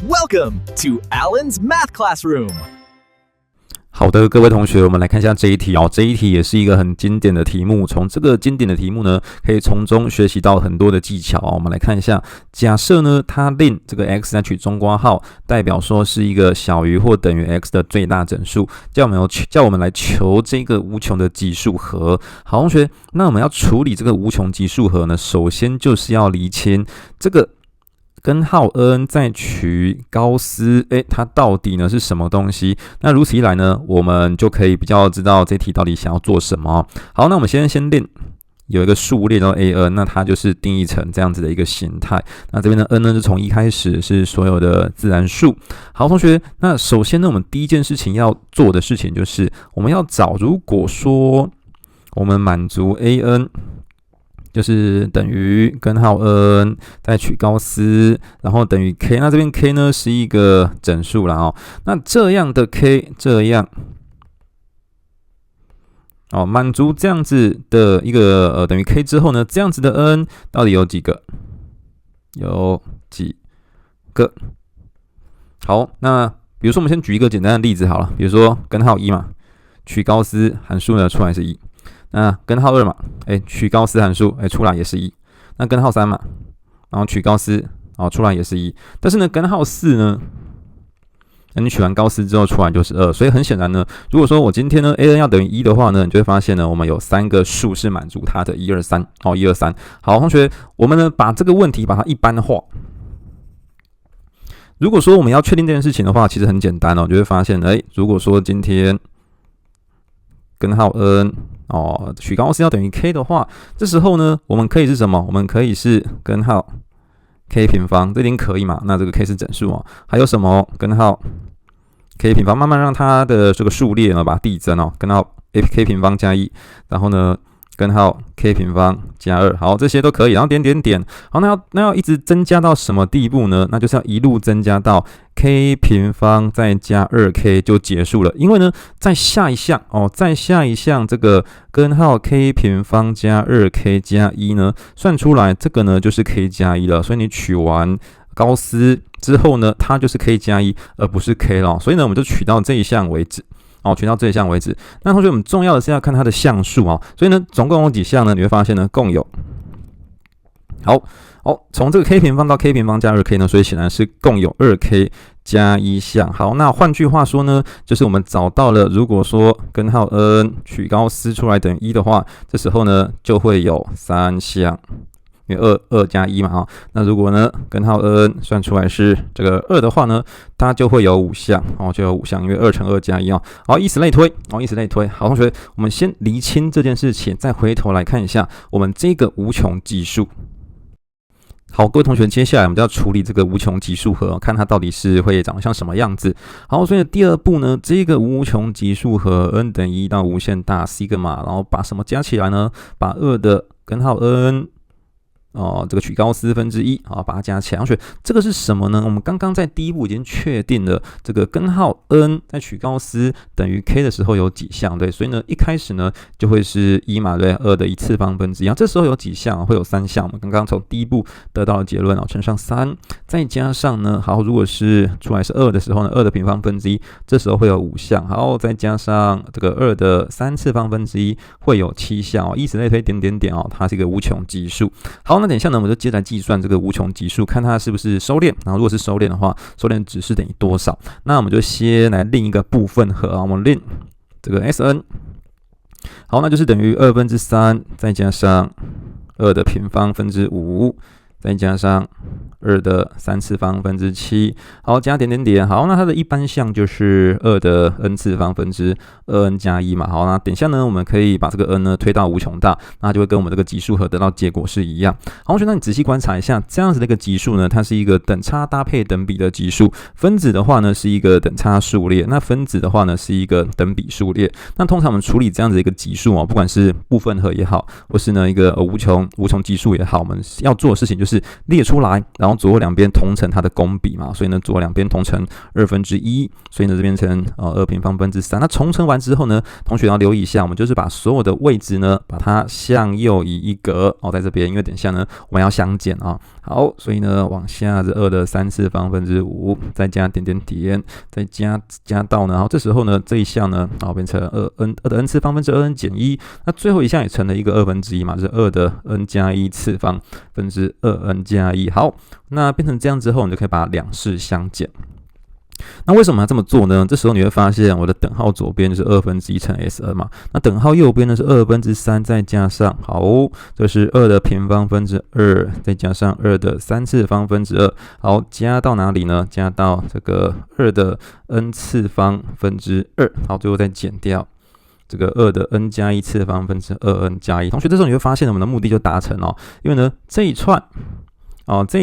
Welcome to Alan's Math Classroom. 好的，各位同学，我们来看一下这一题哦。这一题也是一个很经典的题目，从这个经典的题目呢，可以从中学习到很多的技巧。我们来看一下，假设呢，它令这个 x 来取中括号，代表说是一个小于或等于 x 的最大整数，叫我们来求这个无穷的级数和。好，同学，那我们要处理这个无穷级数和呢，首先就是要厘清这个根号 n 再取高斯，它到底呢是什么东西？那如此一来呢，我们就可以比较知道这题到底想要做什么。好，那我们先练有一个数列叫 an， 那它就是定义成这样子的一个形态。那这边的 n 呢，就从1开始是所有的自然数。好，同学，那首先呢，我们第一件事情要做的事情就是我们要找，如果说我们满足 an。就是等于根号 n 再取高斯，然后等于 k， 那这边 k 呢是一个整数啦哦。那这样的 k 这样满足这样子的一个等于 k 之后呢，这样子的 n 到底有几个？有几个？好，那比如说我们先举一个简单的例子好了，比如说根号1嘛，取高斯函数呢出来是1。那根号2嘛，取高斯函数，出来也是1。那根号3嘛，然后取高斯，出来也是1。但是呢，根号4呢，那你取完高斯之后出来就是2。所以很显然呢，如果说我今天呢 ，an 要等于1的话呢，你就会发现呢，我们有3个数是满足它的1、2、3。1、2、3。好，同学，我们呢把这个问题把它一般化。如果说我们要确定这件事情的话，其实很简单哦，就会发现，如果说今天根号 n 取高斯要等于 k 的话，这时候呢，我们可以是什么？我们可以是根号 k 平方，这点可以嘛？那这个 k 是整数哦。还有什么？根号 k 平方，慢慢让它的这个数列呢把它递增哦。根号 k 平方加1，然后呢，根号 k 平方加2，好，这些都可以。然后点点点，好，那要一直增加到什么地步呢？那就是要一路增加到 k 平方再加 2k 就结束了。因为呢，再下一项这个根号 k 平方加 2k 加1呢，算出来这个呢就是 k 加1了。所以你取完高斯之后呢，它就是 k 加1，而不是 k 了。所以呢，我们就取到这一项为止。取到这一项为止。那同学，我们重要的是要看它的项数哦。所以呢，总共有几项呢？你会发现呢，共有从这个 k 平方到 k 平方加 2k 呢，所以显然是共有 2k 加1项。好，那换句话说呢，就是我们找到了，如果说根号 n 取高斯出来等于1的话，这时候呢就会有3项。因为2加1嘛那如果呢根号 n 算出来是这个2的话呢，它就会有5项就有5项，因为2乘2加1好，以此类推好，同学，我们先厘清这件事情，再回头来看一下我们这个无穷级数。好，各位同学，接下来我们就要处理这个无穷级数和，看它到底是会长得像什么样子。好，所以第二步呢，这个无穷级数和 n 等于1到无限大 sigma， 然后把什么加起来呢？把2的根号 n这个取高斯分之1把它加起来。同学，这个是什么呢？我们刚刚在第一步已经确定了这个根号 n 在取高斯等于 k 的时候有几项，对，所以呢一开始呢就会是1嘛，对，2的1次方分之1，这时候有几项？会有3项。我们刚刚从第一步得到的结论乘上3，再加上呢，好，如果是出来是2的时候呢，2的平方分之1，这时候会有5项，好，再加上这个2的3次方分之1，会有7项以此类推，点点点它是一个无穷级数。好，那等一下呢，我们就接着计算这个无穷级数，看它是不是收敛。然后如果是收敛的话，收敛值是等于多少？那我们就先来另一个部分和我们另这个 Sn， 好，那就是等于2分之3，再加上2的平方分之5，再加上2的3次方分之7，好，加点点点，好，那它的一般项就是2的 n 次方分之2n 加1嘛，好，那等一下呢，我们可以把这个 n 呢推到无穷大，那就会跟我们这个级数和得到结果是一样。好，同学，那你仔细观察一下，这样子的一个级数呢，它是一个等差搭配等比的级数，分子的话呢是一个等差数列，那分子的话呢是一个等比数列。那通常我们处理这样子一个级数不管是部分和也好，或是呢一个无穷级数也好，我们要做的事情就是列出来，然然后左右两边同乘它的公比嘛，所以呢左右两边同乘1/2，所以呢这变成2平方分之3。那重乘完之后呢，同学要留意一下，我们就是把所有的位置呢，把它向右移一格在这边，因为等一下呢我们要相减啊。好，所以呢往下是2的3次方分之5，再加点点点，再加到呢，然后这时候呢这一项呢，变成2的 n 次方分之2n减1，那最后一项也成了一个1/2嘛，就是2的 n 加1次方分之2n加1。好，那变成这样之后，你就可以把两式相减。那为什么要这么做呢？这时候你会发现，我的等号左边就是1/2乘 Sn 嘛，那等号右边呢是2/3再加上，好，这是2的平方分之2，再加上2的3次方分之2，好，加到哪里呢？加到这个2的 n 次方分之2，好，最后再减掉这个2的 n 加1次方分之2n 加1。同学，这时候你会发现我们的目的就达成了，因为呢这一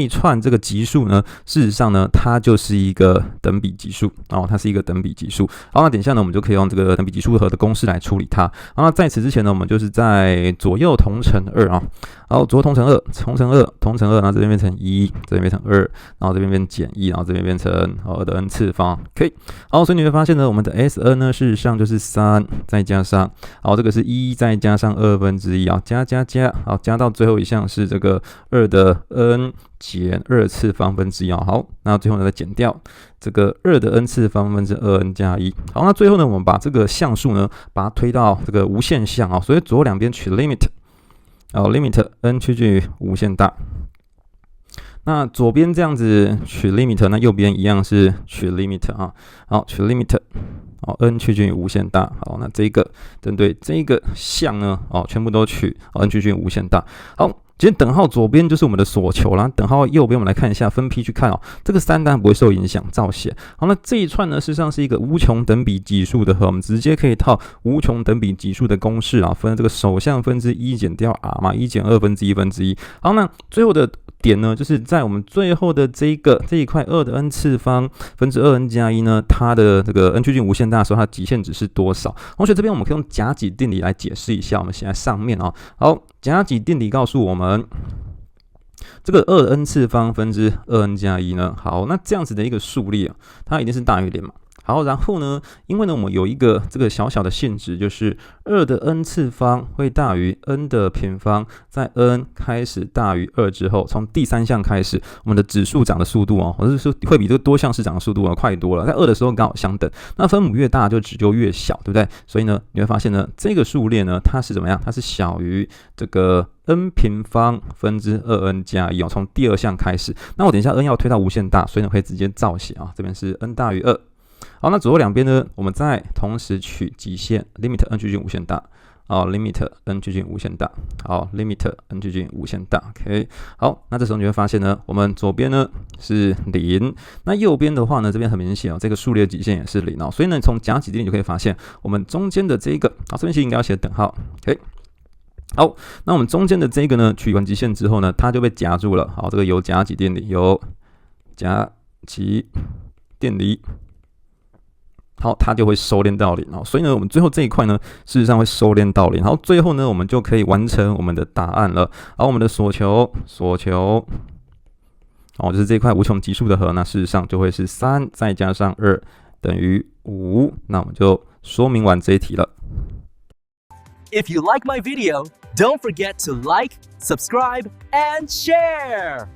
串这个级数呢，事实上呢，它就是一个等比级数它是一个等比级数。好，那等一下呢，我们就可以用这个等比级数和的公式来处理它。好，那在此之前呢，我们就是在左右同乘2啊，好，左右同乘2，同乘2，然后这边变成1，这边变成2，然后这边变减1，然后这边变成2的 n 次方。OK， 好，所以你会发现呢，我们的 Sn 呢，事实上就是3再加上，好，这个是1再加上1/2啊，加，好，加到最后一项是这个2的 n 减2次方分之1，好，那最后呢再减掉这个2的 n 次方分之2n 加1。好，那最后呢，我们把这个项数呢，把它推到这个无限项啊，所以左右两边取 limit， limit n 趋近于无限大。那左边这样子取 limit， 那右边一样是取 limit 啊，好，取 limit。n 趋近于无限大，好，那这个针对这个项呢，全部都取n 趋近于无限大。好，其实等号左边就是我们的所求啦，等号右边我们来看一下，分批去看这个3当然不会受影响，照写。好，那这一串呢，事实上是一个无穷等比级数的和，我们直接可以套无穷等比级数的公式啊，分这个首项分之1减掉 r 嘛，1减1/2。好，那最后的点呢，就是在我们最后的这一块2的 n 次方分之2n 加1呢，它的这个 n 趋近无限大的时候，它的极限值是多少？同学这边我们可以用甲己定理来解释一下。我们写在上面啊。好，甲己定理告诉我们，这个2的 n 次方分之2n 加1呢，好，那这样子的一个数列它一定是大于0嘛。好，然后呢，因为呢，我们有一个这个小小的限制，就是2的 n 次方会大于 n 的平方，在 n 开始大于2之后，从第3项开始，我们的指数长的速度或者是会比这个多项式长的速度快多了。在2的时候刚好相等，那分母越大就值就越小，对不对？所以呢，你会发现呢，这个数列呢，它是怎么样？它是小于这个 n 平方分之2n 加1从第2项开始。那我等一下 n 要推到无限大，所以呢可以直接照写这边是 n 大于2。好，那左右两边呢，我们再同时取极限 limit n 趋近无限大，limit n 趋近无限大，好 limit n 趋近无限大 ，OK， 好，那这时候你会发现呢，我们左边呢是0，那右边的话呢，这边很明显这个数列极限也是0所以呢，从甲己定理就可以发现，我们中间的这一个，这边其实应该要写等号 ，OK。好，那我们中间的这个呢，取完极限之后呢，它就被夹住了。好，这个有甲己定理，有甲己定理。好，它就会收敛到0所以呢，我们最后这一块呢，事实上会收敛到0。然后最后呢，我们就可以完成我们的答案了。好，我们的所求，就是这一块无穷级数的和，那事实上就会是3再加上2等于5。那我们就说明完这一题了。If you like my video, don't forget to like, subscribe, and share!